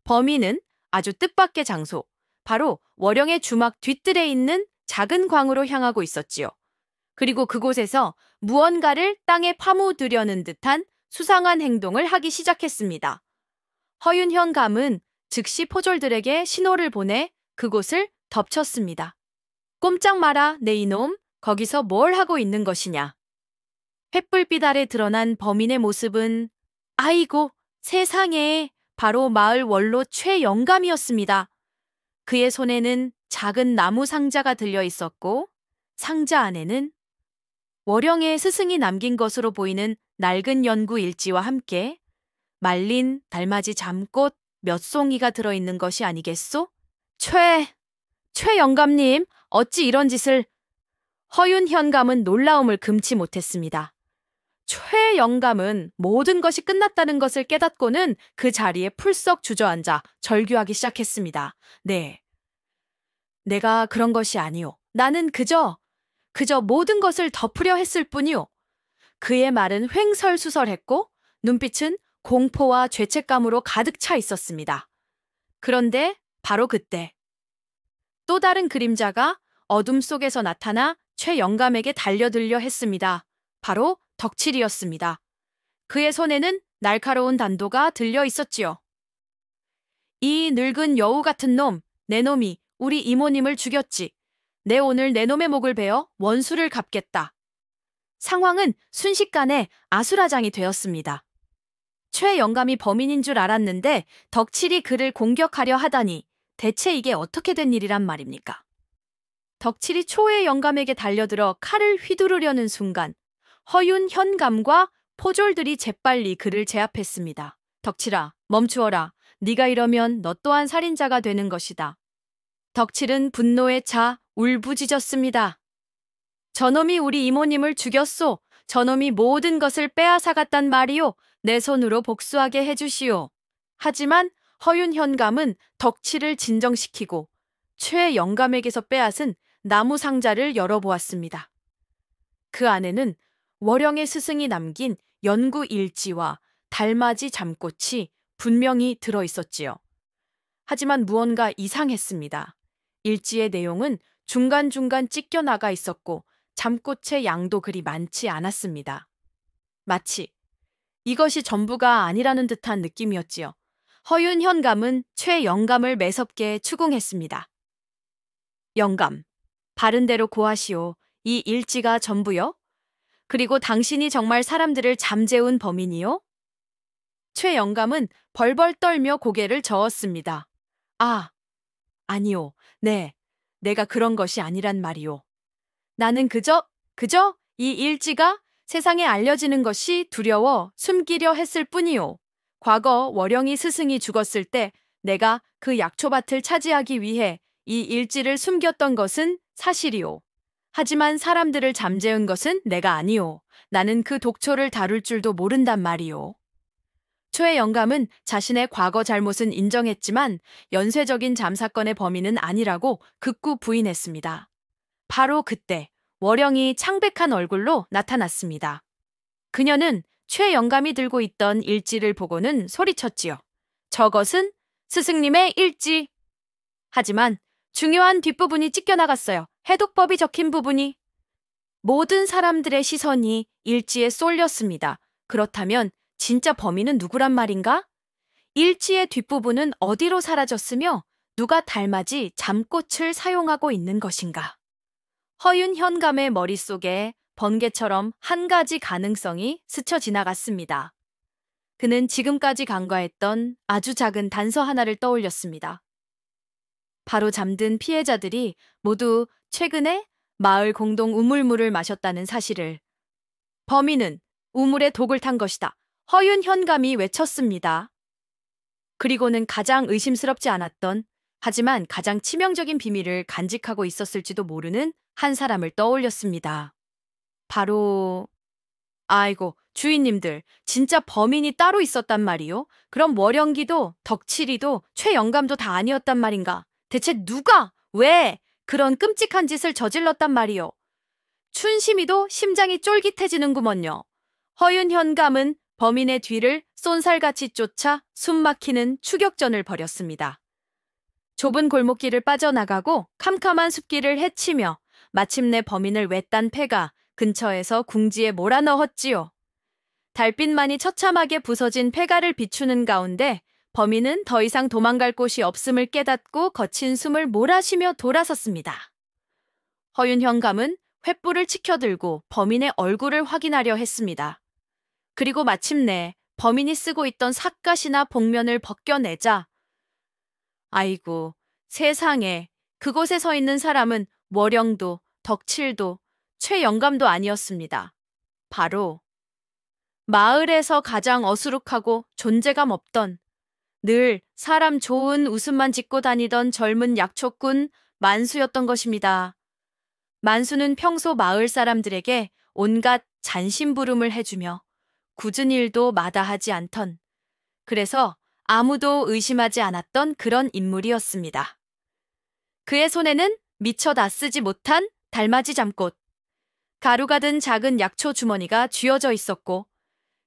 범인은 아주 뜻밖의 장소, 바로 월영의 주막 뒤뜰에 있는 작은 광으로 향하고 있었지요. 그리고 그곳에서 무언가를 땅에 파묻으려는 듯한 수상한 행동을 하기 시작했습니다. 허윤 현감은 즉시 포졸들에게 신호를 보내 그곳을 덮쳤습니다. 꼼짝 마라, 내 이놈, 거기서 뭘 하고 있는 것이냐. 횃불빛 아래 드러난 범인의 모습은 아이고, 세상에, 바로 마을 원로 최영감이었습니다. 그의 손에는 작은 나무 상자가 들려 있었고 상자 안에는 월영의 스승이 남긴 것으로 보이는 낡은 연구 일지와 함께 말린 달맞이 잠꽃 몇 송이가 들어있는 것이 아니겠소? 최영감님, 어찌 이런 짓을... 허윤 현감은 놀라움을 금치 못했습니다. 최영감은 모든 것이 끝났다는 것을 깨닫고는 그 자리에 풀썩 주저앉아 절규하기 시작했습니다. 네, 내가 그런 것이 아니오. 나는 그저 모든 것을 덮으려 했을 뿐이오. 그의 말은 횡설수설했고 눈빛은 공포와 죄책감으로 가득 차 있었습니다. 그런데 바로 그때 또 다른 그림자가 어둠 속에서 나타나 최영감에게 달려들려 했습니다. 바로 덕칠이었습니다. 그의 손에는 날카로운 단도가 들려 있었지요. 이 늙은 여우 같은 놈, 내 놈이 우리 이모님을 죽였지. 내 오늘 내 놈의 목을 베어 원수를 갚겠다. 상황은 순식간에 아수라장이 되었습니다. 최영감이 범인인 줄 알았는데 덕칠이 그를 공격하려 하다니 대체 이게 어떻게 된 일이란 말입니까? 덕칠이 초의 영감에게 달려들어 칼을 휘두르려는 순간 허윤 현감과 포졸들이 재빨리 그를 제압했습니다. 덕칠아, 멈추어라. 네가 이러면 너 또한 살인자가 되는 것이다. 덕칠은 분노에 차 울부짖었습니다. 저놈이 우리 이모님을 죽였소. 저놈이 모든 것을 빼앗아갔단 말이오. 내 손으로 복수하게 해주시오. 하지만 허윤 현감은 덕칠을 진정시키고 최 영감에게서 빼앗은 나무 상자를 열어보았습니다. 그 안에는 월영의 스승이 남긴 연구 일지와 달맞이 잠꽃이 분명히 들어있었지요. 하지만 무언가 이상했습니다. 일지의 내용은 중간중간 찢겨나가 있었고 잠꽃의 양도 그리 많지 않았습니다. 마치 이것이 전부가 아니라는 듯한 느낌이었지요. 허윤 현감은 최 영감을 매섭게 추궁했습니다. 영감, 바른 대로 고하시오. 이 일지가 전부요? 그리고 당신이 정말 사람들을 잠재운 범인이요? 최 영감은 벌벌 떨며 고개를 저었습니다. 아, 아니요. 네, 내가 그런 것이 아니란 말이오. 나는 그저 이 일지가 세상에 알려지는 것이 두려워 숨기려 했을 뿐이오. 과거 월영이 스승이 죽었을 때 내가 그 약초밭을 차지하기 위해 이 일지를 숨겼던 것은 사실이오. 하지만 사람들을 잠재운 것은 내가 아니오. 나는 그 독초를 다룰 줄도 모른단 말이오. 초의 영감은 자신의 과거 잘못은 인정했지만 연쇄적인 잠사건의 범인은 아니라고 극구 부인했습니다. 바로 그때 월영이 창백한 얼굴로 나타났습니다. 그녀는 최 영감이 들고 있던 일지를 보고는 소리쳤지요. 저것은 스승님의 일지. 하지만 중요한 뒷부분이 찢겨나갔어요. 해독법이 적힌 부분이. 모든 사람들의 시선이 일지에 쏠렸습니다. 그렇다면 진짜 범인은 누구란 말인가? 일지의 뒷부분은 어디로 사라졌으며 누가 달맞이 잠꽃을 사용하고 있는 것인가? 허윤 현감의 머릿속에 번개처럼 한 가지 가능성이 스쳐 지나갔습니다. 그는 지금까지 간과했던 아주 작은 단서 하나를 떠올렸습니다. 바로 잠든 피해자들이 모두 최근에 마을 공동 우물물을 마셨다는 사실을. 범인은 우물에 독을 탄 것이다. 허윤 현감이 외쳤습니다. 그리고는 가장 의심스럽지 않았던, 하지만 가장 치명적인 비밀을 간직하고 있었을지도 모르는 한 사람을 떠올렸습니다. 바로... 아이고, 주인님들, 진짜 범인이 따로 있었단 말이요? 그럼 월영기도, 덕칠이도, 최영감도 다 아니었단 말인가? 대체 누가, 왜 그런 끔찍한 짓을 저질렀단 말이요? 춘심이도 심장이 쫄깃해지는구먼요. 허윤 현감은 범인의 뒤를 쏜살같이 쫓아 숨막히는 추격전을 벌였습니다. 좁은 골목길을 빠져나가고 캄캄한 숲길을 헤치며 마침내 범인을 외딴 패가 근처에서 궁지에 몰아넣었지요. 달빛만이 처참하게 부서진 폐가를 비추는 가운데 범인은 더 이상 도망갈 곳이 없음을 깨닫고 거친 숨을 몰아쉬며 돌아섰습니다. 허윤 현감은 횃불을 치켜들고 범인의 얼굴을 확인하려 했습니다. 그리고 마침내 범인이 쓰고 있던 삿갓이나 복면을 벗겨내자 아이고, 세상에 그곳에 서 있는 사람은 월영도, 덕칠도, 최영감도 아니었습니다. 바로 마을에서 가장 어수룩하고 존재감 없던, 늘 사람 좋은 웃음만 짓고 다니던 젊은 약초꾼 만수였던 것입니다. 만수는 평소 마을 사람들에게 온갖 잔심부름을 해주며 굳은 일도 마다하지 않던, 그래서 아무도 의심하지 않았던 그런 인물이었습니다. 그의 손에는 미처 다 쓰지 못한 달맞이 잠꽃, 가루가 든 작은 약초 주머니가 쥐어져 있었고,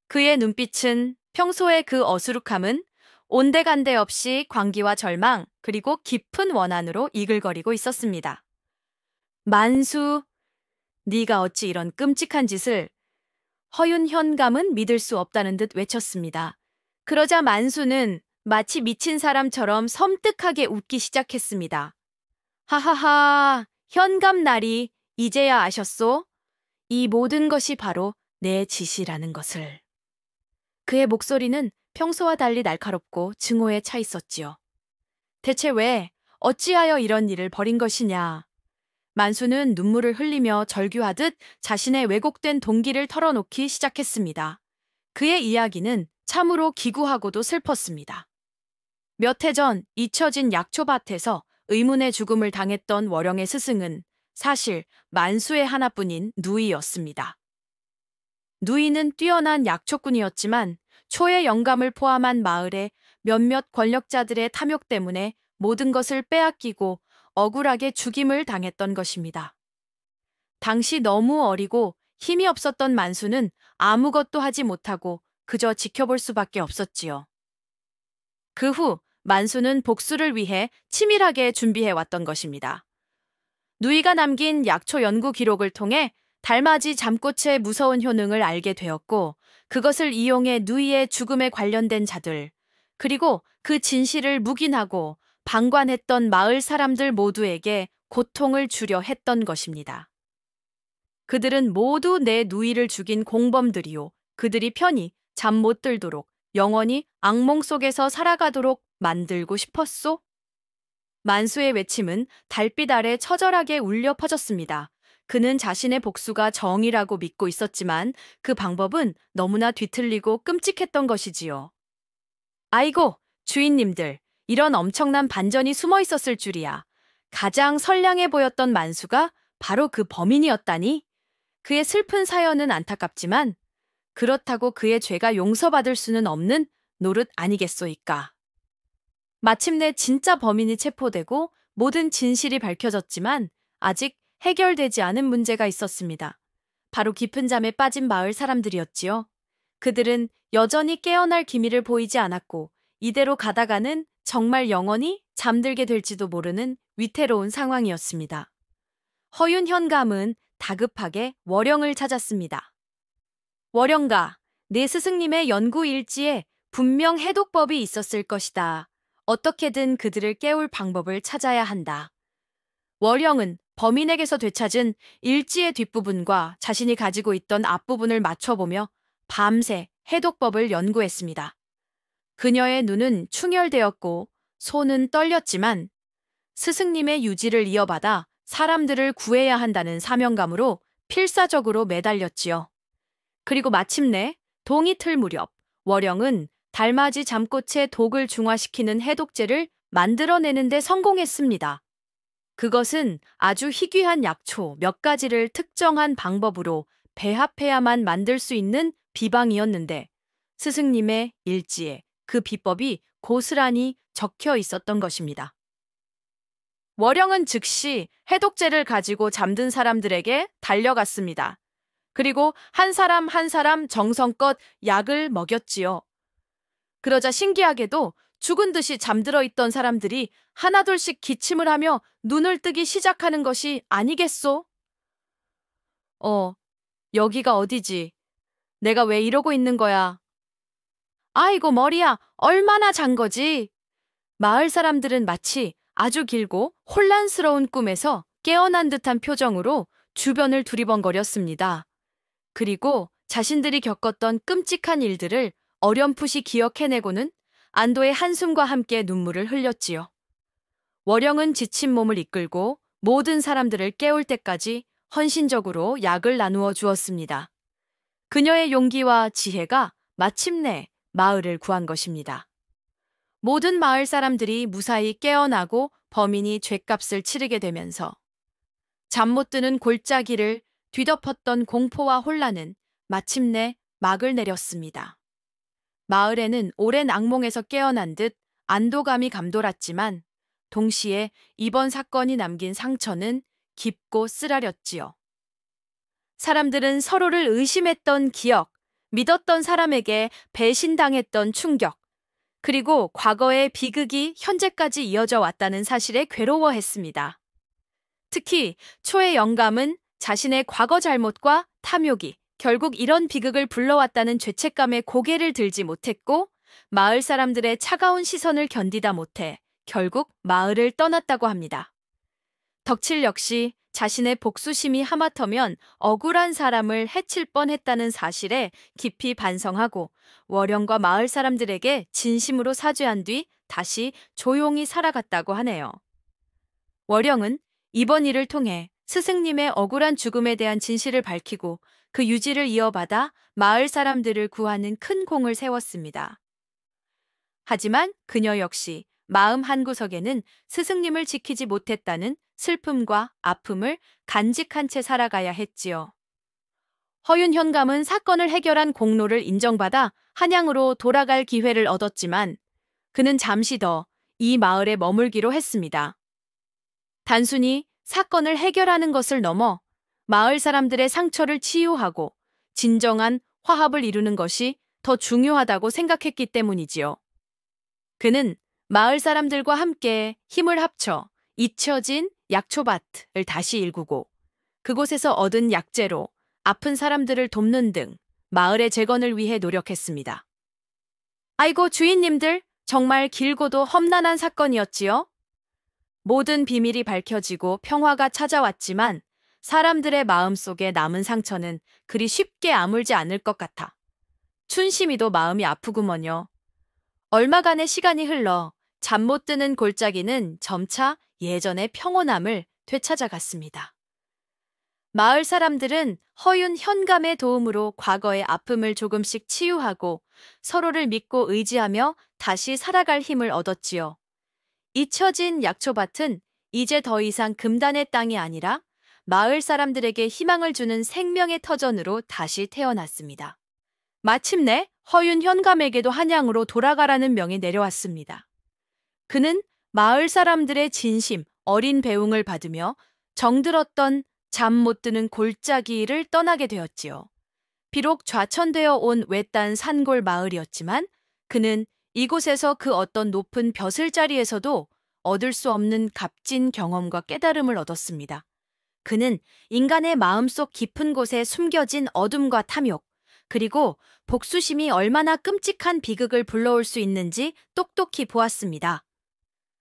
그의 눈빛은 평소의 그 어수룩함은 온데간데 없이 광기와 절망 그리고 깊은 원한으로 이글거리고 있었습니다. 만수, 네가 어찌 이런 끔찍한 짓을... 허윤 현감은 믿을 수 없다는 듯 외쳤습니다. 그러자 만수는 마치 미친 사람처럼 섬뜩하게 웃기 시작했습니다. 하하하, 현감나리, 이제야 아셨소? 이 모든 것이 바로 내 짓이라는 것을. 그의 목소리는 평소와 달리 날카롭고 증오에 차 있었지요. 대체 왜, 어찌하여 이런 일을 벌인 것이냐. 만수는 눈물을 흘리며 절규하듯 자신의 왜곡된 동기를 털어놓기 시작했습니다. 그의 이야기는 참으로 기구하고도 슬펐습니다. 몇 해 전 잊혀진 약초밭에서 의문의 죽음을 당했던 월영의 스승은 사실 만수의 하나뿐인 누이였습니다. 누이는 뛰어난 약초꾼이었지만 초의 영감을 포함한 마을의 몇몇 권력자들의 탐욕 때문에 모든 것을 빼앗기고 억울하게 죽임을 당했던 것입니다. 당시 너무 어리고 힘이 없었던 만수는 아무것도 하지 못하고 그저 지켜볼 수밖에 없었지요. 그 후 만수는 복수를 위해 치밀하게 준비해왔던 것입니다. 누이가 남긴 약초 연구 기록을 통해 달맞이 잠꽃의 무서운 효능을 알게 되었고, 그것을 이용해 누이의 죽음에 관련된 자들, 그리고 그 진실을 묵인하고 방관했던 마을 사람들 모두에게 고통을 주려 했던 것입니다. 그들은 모두 내 누이를 죽인 공범들이요. 그들이 편히 잠 못 들도록 영원히 악몽 속에서 살아가도록 만들고 싶었소? 만수의 외침은 달빛 아래 처절하게 울려 퍼졌습니다. 그는 자신의 복수가 정의라고 믿고 있었지만 그 방법은 너무나 뒤틀리고 끔찍했던 것이지요. 아이고, 주인님들, 이런 엄청난 반전이 숨어 있었을 줄이야. 가장 선량해 보였던 만수가 바로 그 범인이었다니. 그의 슬픈 사연은 안타깝지만 그렇다고 그의 죄가 용서받을 수는 없는 노릇 아니겠소이까. 마침내 진짜 범인이 체포되고 모든 진실이 밝혀졌지만 아직 해결되지 않은 문제가 있었습니다. 바로 깊은 잠에 빠진 마을 사람들이었지요. 그들은 여전히 깨어날 기미를 보이지 않았고 이대로 가다가는 정말 영원히 잠들게 될지도 모르는 위태로운 상황이었습니다. 허윤 현감은 다급하게 월영을 찾았습니다. 월영가, 내 스승님의 연구 일지에 분명 해독법이 있었을 것이다. 어떻게든 그들을 깨울 방법을 찾아야 한다. 월영은 범인에게서 되찾은 일지의 뒷부분과 자신이 가지고 있던 앞부분을 맞춰보며 밤새 해독법을 연구했습니다. 그녀의 눈은 충혈되었고 손은 떨렸지만 스승님의 유지를 이어받아 사람들을 구해야 한다는 사명감으로 필사적으로 매달렸지요. 그리고 마침내 동이틀 무렵 월영은 달맞이 잠꽃의 독을 중화시키는 해독제를 만들어내는 데 성공했습니다. 그것은 아주 희귀한 약초 몇 가지를 특정한 방법으로 배합해야만 만들 수 있는 비방이었는데 스승님의 일지에 그 비법이 고스란히 적혀 있었던 것입니다. 월영은 즉시 해독제를 가지고 잠든 사람들에게 달려갔습니다. 그리고 한 사람 한 사람 정성껏 약을 먹였지요. 그러자 신기하게도 죽은 듯이 잠들어 있던 사람들이 하나둘씩 기침을 하며 눈을 뜨기 시작하는 것이 아니겠소? 여기가 어디지? 내가 왜 이러고 있는 거야? 아이고 머리야, 얼마나 잔 거지? 마을 사람들은 마치 아주 길고 혼란스러운 꿈에서 깨어난 듯한 표정으로 주변을 두리번거렸습니다. 그리고 자신들이 겪었던 끔찍한 일들을 어렴풋이 기억해내고는 안도의 한숨과 함께 눈물을 흘렸지요. 월영은 지친 몸을 이끌고 모든 사람들을 깨울 때까지 헌신적으로 약을 나누어 주었습니다. 그녀의 용기와 지혜가 마침내 마을을 구한 것입니다. 모든 마을 사람들이 무사히 깨어나고 범인이 죗값을 치르게 되면서 잠 못 드는 골짜기를 뒤덮었던 공포와 혼란은 마침내 막을 내렸습니다. 마을에는 오랜 악몽에서 깨어난 듯 안도감이 감돌았지만 동시에 이번 사건이 남긴 상처는 깊고 쓰라렸지요. 사람들은 서로를 의심했던 기억, 믿었던 사람에게 배신당했던 충격, 그리고 과거의 비극이 현재까지 이어져 왔다는 사실에 괴로워했습니다. 특히 초의 영감은 자신의 과거 잘못과 탐욕이 결국 이런 비극을 불러왔다는 죄책감에 고개를 들지 못했고 마을 사람들의 차가운 시선을 견디다 못해 결국 마을을 떠났다고 합니다. 덕칠 역시 자신의 복수심이 하마터면 억울한 사람을 해칠 뻔했다는 사실에 깊이 반성하고 월영과 마을 사람들에게 진심으로 사죄한 뒤 다시 조용히 살아갔다고 하네요. 월영은 이번 일을 통해 스승님의 억울한 죽음에 대한 진실을 밝히고 그 유지를 이어받아 마을 사람들을 구하는 큰 공을 세웠습니다. 하지만 그녀 역시 마음 한구석에는 스승님을 지키지 못했다는 슬픔과 아픔을 간직한 채 살아가야 했지요. 허윤 현감은 사건을 해결한 공로를 인정받아 한양으로 돌아갈 기회를 얻었지만 그는 잠시 더 이 마을에 머물기로 했습니다. 단순히 사건을 해결하는 것을 넘어 마을 사람들의 상처를 치유하고 진정한 화합을 이루는 것이 더 중요하다고 생각했기 때문이지요. 그는 마을 사람들과 함께 힘을 합쳐 잊혀진 약초밭을 다시 일구고 그곳에서 얻은 약재로 아픈 사람들을 돕는 등 마을의 재건을 위해 노력했습니다. 아이고 주인님들, 정말 길고도 험난한 사건이었지요? 모든 비밀이 밝혀지고 평화가 찾아왔지만 사람들의 마음속에 남은 상처는 그리 쉽게 아물지 않을 것 같아. 춘심이도 마음이 아프구먼요. 얼마간의 시간이 흘러 잠 못 드는 골짜기는 점차 예전의 평온함을 되찾아갔습니다. 마을 사람들은 허윤 현감의 도움으로 과거의 아픔을 조금씩 치유하고 서로를 믿고 의지하며 다시 살아갈 힘을 얻었지요. 잊혀진 약초밭은 이제 더 이상 금단의 땅이 아니라 마을 사람들에게 희망을 주는 생명의 터전으로 다시 태어났습니다. 마침내 허윤 현감에게도 한양으로 돌아가라는 명이 내려왔습니다. 그는 마을 사람들의 진심, 어린 배웅을 받으며 정들었던 잠 못 드는 골짜기를 떠나게 되었지요. 비록 좌천되어 온 외딴 산골 마을이었지만 그는 이곳에서 그 어떤 높은 벼슬자리에서도 얻을 수 없는 값진 경험과 깨달음을 얻었습니다. 그는 인간의 마음속 깊은 곳에 숨겨진 어둠과 탐욕, 그리고 복수심이 얼마나 끔찍한 비극을 불러올 수 있는지 똑똑히 보았습니다.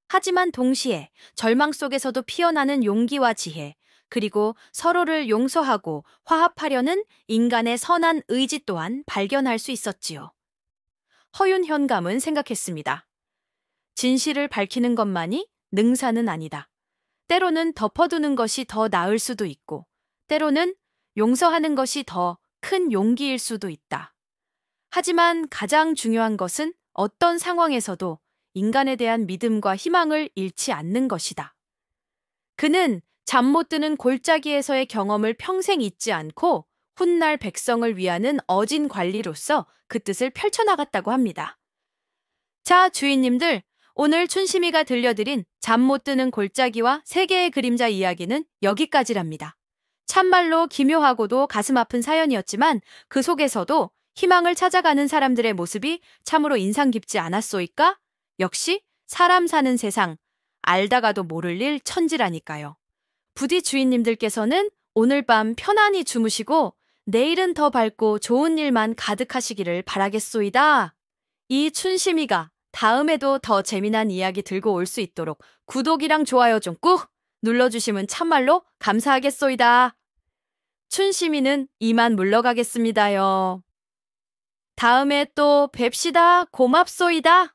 하지만 동시에 절망 속에서도 피어나는 용기와 지혜, 그리고 서로를 용서하고 화합하려는 인간의 선한 의지 또한 발견할 수 있었지요. 허윤 현감은 생각했습니다. 진실을 밝히는 것만이 능사는 아니다. 때로는 덮어두는 것이 더 나을 수도 있고, 때로는 용서하는 것이 더 큰 용기일 수도 있다. 하지만 가장 중요한 것은 어떤 상황에서도 인간에 대한 믿음과 희망을 잃지 않는 것이다. 그는 잠 못 드는 골짜기에서의 경험을 평생 잊지 않고 훗날 백성을 위하는 어진 관리로서 그 뜻을 펼쳐나갔다고 합니다. 자, 주인님들, 오늘 춘심이가 들려드린 잠 못 드는 골짜기와 세계의 그림자 이야기는 여기까지랍니다. 참말로 기묘하고도 가슴 아픈 사연이었지만 그 속에서도 희망을 찾아가는 사람들의 모습이 참으로 인상 깊지 않았소이까? 역시 사람 사는 세상, 알다가도 모를 일 천지라니까요. 부디 주인님들께서는 오늘 밤 편안히 주무시고 내일은 더 밝고 좋은 일만 가득하시기를 바라겠소이다. 이 춘심이가 다음에도 더 재미난 이야기 들고 올 수 있도록 구독이랑 좋아요 좀 꾹 눌러주시면 참말로 감사하겠소이다. 춘심이는 이만 물러가겠습니다요. 다음에 또 뵙시다. 고맙소이다.